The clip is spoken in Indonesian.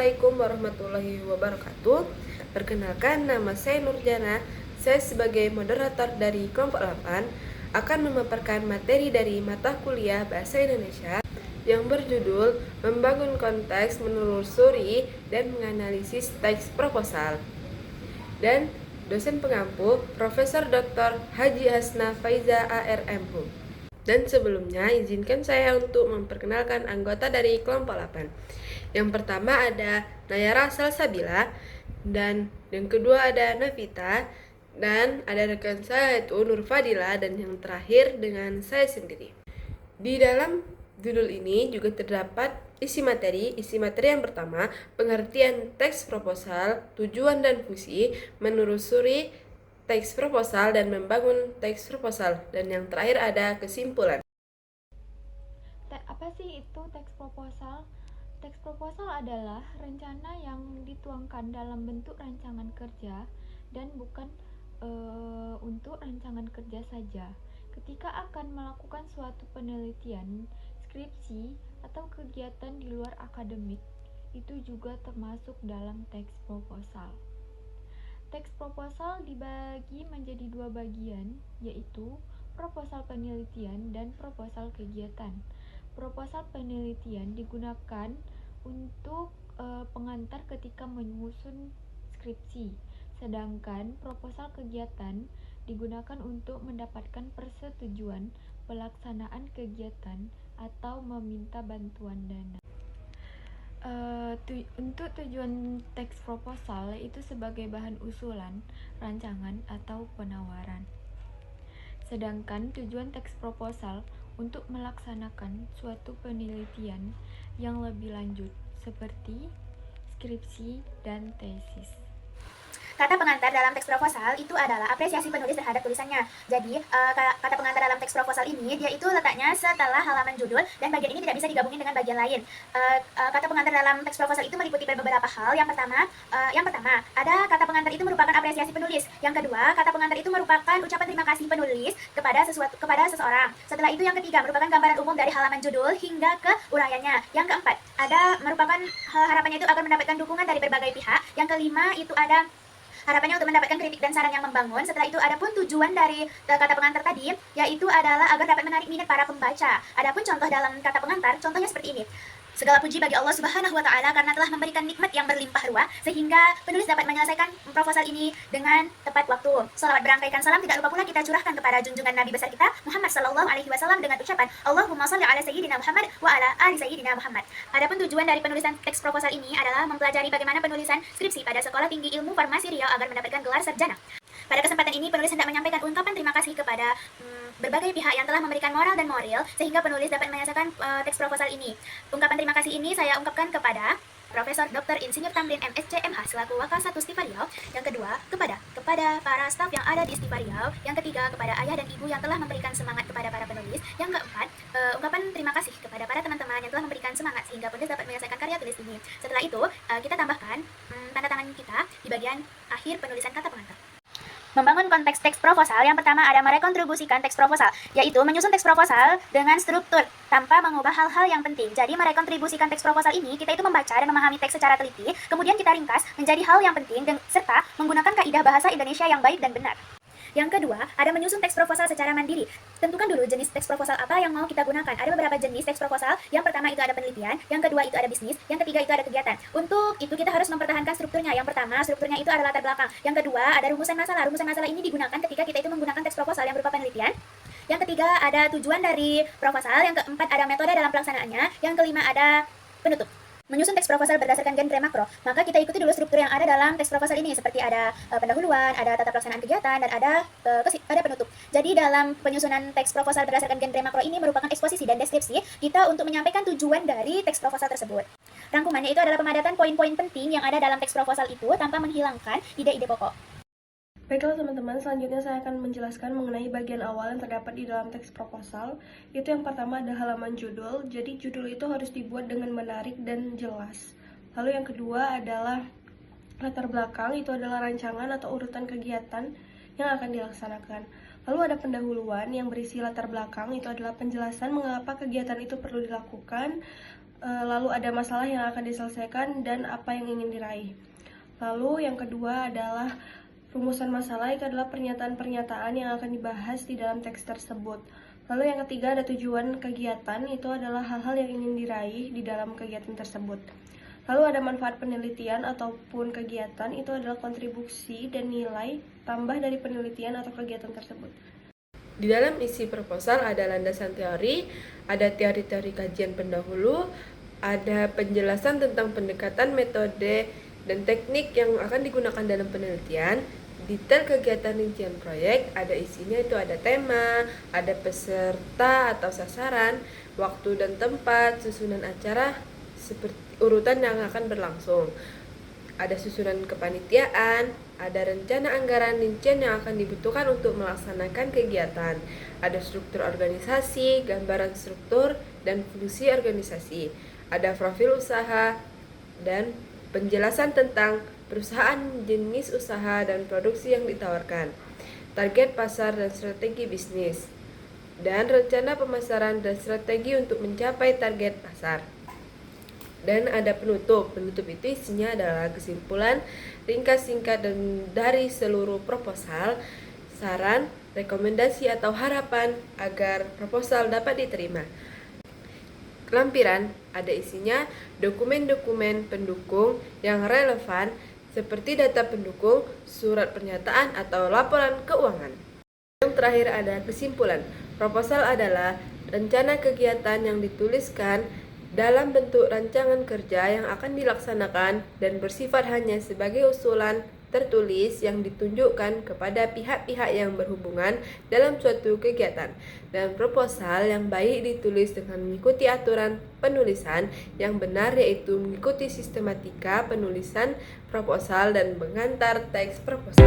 Assalamualaikum warahmatullahi wabarakatuh. Perkenalkan, nama saya Nurjana. Saya sebagai moderator dari kelompok 8 akan memaparkan materi dari mata kuliah Bahasa Indonesia yang berjudul Membangun Konteks, Menelusuri, dan Menganalisis Teks Proposal. Dan dosen pengampu Profesor Dr. Haji Hasna Faiza ARMH. Dan sebelumnya, izinkan saya untuk memperkenalkan anggota dari kelompok 8. Yang pertama ada Nayara Salsabila, dan yang kedua ada Navita, dan ada rekan saya yaitu Nur Fadila, dan yang terakhir dengan saya sendiri. Di dalam judul ini juga terdapat isi materi. Isi materi yang pertama, pengertian teks proposal, tujuan dan fungsi, menelusuri teks proposal dan membangun teks proposal, dan yang terakhir ada kesimpulan. Apa sih itu teks proposal? Teks proposal adalah rencana yang dituangkan dalam bentuk rancangan kerja dan bukan untuk rancangan kerja saja. Ketika akan melakukan suatu penelitian, skripsi, atau kegiatan di luar akademik, itu juga termasuk dalam teks proposal. Teks proposal dibagi menjadi dua bagian, yaitu proposal penelitian dan proposal kegiatan. Proposal penelitian digunakan untuk pengantar ketika menyusun skripsi, sedangkan proposal kegiatan digunakan untuk mendapatkan persetujuan pelaksanaan kegiatan atau meminta bantuan dana. Untuk tujuan teks proposal itu sebagai bahan usulan, rancangan, atau penawaran. Sedangkan tujuan teks proposal untuk melaksanakan suatu penelitian yang lebih lanjut seperti skripsi dan tesis. Kata pengantar dalam teks proposal itu adalah apresiasi penulis terhadap tulisannya. Jadi, kata pengantar dalam teks proposal ini, dia itu letaknya setelah halaman judul, dan bagian ini tidak bisa digabungin dengan bagian lain. Kata pengantar dalam teks proposal itu meliputi beberapa hal. Yang pertama, ada kata pengantar itu merupakan apresiasi penulis. Yang kedua, kata pengantar itu merupakan ucapan terima kasih penulis kepada seseorang. Setelah itu yang ketiga, merupakan gambaran umum dari halaman judul hingga ke uraiannya. Yang keempat, ada merupakan harapannya itu agar mendapatkan dukungan dari berbagai pihak. Yang kelima, itu ada harapannya untuk mendapatkan kritik dan saran yang membangun. Setelah itu ada pun tujuan dari kata pengantar tadi, yaitu adalah agar dapat menarik minat para pembaca. Adapun contoh dalam kata pengantar, contohnya seperti ini. Segala puji bagi Allah Subhanahu wa Ta'ala karena telah memberikan nikmat yang berlimpah ruah sehingga penulis dapat menyelesaikan proposal ini dengan tepat waktu. Salawat berangkaikan salam tidak lupa pula kita curahkan kepada junjungan Nabi besar kita Muhammad sallallahu alaihi wasallam dengan ucapan Allahumma shalli ala sayyidina Muhammad wa ala ali sayyidina Muhammad. Adapun tujuan dari penulisan teks proposal ini adalah mempelajari bagaimana penulisan skripsi pada Sekolah Tinggi Ilmu Farmasi Riau agar mendapatkan gelar sarjana. Pada kesempatan ini, penulis hendak menyampaikan ungkapan terima kasih kepada berbagai pihak yang telah memberikan moral dan moral sehingga penulis dapat menyelesaikan teks proposal ini. Ungkapan terima kasih ini saya ungkapkan kepada Profesor Dr. Insinyur Tamrin MSc MH selaku Wakil 1 Stiva Riau. Yang kedua, kepada para staf yang ada di Stiva Riau. Yang ketiga, kepada ayah dan ibu yang telah memberikan semangat kepada para penulis. Yang keempat, ungkapan terima kasih kepada para teman-teman yang telah memberikan semangat sehingga penulis dapat menyelesaikan karya tulis ini. Setelah itu, kita tambahkan tanda tangan kita di bagian akhir penulisan kata pengantar. Membangun konteks teks proposal, yang pertama ada merekontribusikan teks proposal, yaitu menyusun teks proposal dengan struktur tanpa mengubah hal-hal yang penting. Jadi merekontribusikan teks proposal ini, kita itu membaca dan memahami teks secara teliti, kemudian kita ringkas menjadi hal yang penting, serta menggunakan kaidah bahasa Indonesia yang baik dan benar. Yang kedua, ada menyusun teks proposal secara mandiri. Tentukan dulu jenis teks proposal apa yang mau kita gunakan. Ada beberapa jenis teks proposal. Yang pertama itu ada penelitian, yang kedua itu ada bisnis, yang ketiga itu ada kegiatan. Untuk itu kita harus mempertahankan strukturnya. Yang pertama, strukturnya itu adalah latar belakang. Yang kedua, ada rumusan masalah. Rumusan masalah ini digunakan ketika kita itu menggunakan teks proposal yang berupa penelitian. Yang ketiga, ada tujuan dari proposal. Yang keempat, ada metode dalam pelaksanaannya. Yang kelima, ada penutup. Menyusun teks proposal berdasarkan genre makro, maka kita ikuti dulu struktur yang ada dalam teks proposal ini, seperti ada pendahuluan, ada tata pelaksanaan kegiatan, dan ada penutup. Jadi dalam penyusunan teks proposal berdasarkan genre makro ini merupakan eksposisi dan deskripsi kita untuk menyampaikan tujuan dari teks proposal tersebut. Rangkumannya itu adalah pemadatan poin-poin penting yang ada dalam teks proposal itu tanpa menghilangkan ide-ide pokok. Baiklah teman-teman, selanjutnya saya akan menjelaskan mengenai bagian awal yang terdapat di dalam teks proposal. Itu yang pertama ada halaman judul, jadi judul itu harus dibuat dengan menarik dan jelas. Lalu yang kedua adalah latar belakang, itu adalah rancangan atau urutan kegiatan yang akan dilaksanakan. Lalu ada pendahuluan yang berisi latar belakang, itu adalah penjelasan mengapa kegiatan itu perlu dilakukan. lalu ada masalah yang akan diselesaikan dan apa yang ingin diraih. Lalu yang kedua adalah rumusan masalah, itu adalah pernyataan-pernyataan yang akan dibahas di dalam teks tersebut. Lalu yang ketiga ada tujuan kegiatan, itu adalah hal-hal yang ingin diraih di dalam kegiatan tersebut. Lalu ada manfaat penelitian ataupun kegiatan, itu adalah kontribusi dan nilai tambah dari penelitian atau kegiatan tersebut. Di dalam isi proposal ada landasan teori, ada teori-teori kajian pendahulu, ada penjelasan tentang pendekatan, metode, dan teknik yang akan digunakan dalam penelitian, detail kegiatan rincian proyek, ada isinya itu ada tema, ada peserta atau sasaran, waktu dan tempat, susunan acara, seperti urutan yang akan berlangsung. Ada susunan kepanitiaan, ada rencana anggaran rincian yang akan dibutuhkan untuk melaksanakan kegiatan. Ada struktur organisasi, gambaran struktur dan fungsi organisasi. Ada profil usaha dan penjelasan tentang perusahaan, jenis usaha dan produksi yang ditawarkan. Target pasar dan strategi bisnis. Dan rencana pemasaran dan strategi untuk mencapai target pasar. Dan ada penutup. Penutup itu isinya adalah kesimpulan ringkas singkat dan dari seluruh proposal, saran, rekomendasi atau harapan agar proposal dapat diterima. Lampiran ada isinya dokumen-dokumen pendukung yang relevan seperti data pendukung, surat pernyataan atau laporan keuangan. Yang terakhir ada kesimpulan. Proposal adalah rencana kegiatan yang dituliskan dalam bentuk rancangan kerja yang akan dilaksanakan dan bersifat hanya sebagai usulan tertulis yang ditunjukkan kepada pihak-pihak yang berhubungan dalam suatu kegiatan, dan proposal yang baik ditulis dengan mengikuti aturan penulisan yang benar, yaitu mengikuti sistematika penulisan proposal dan mengantar teks proposal.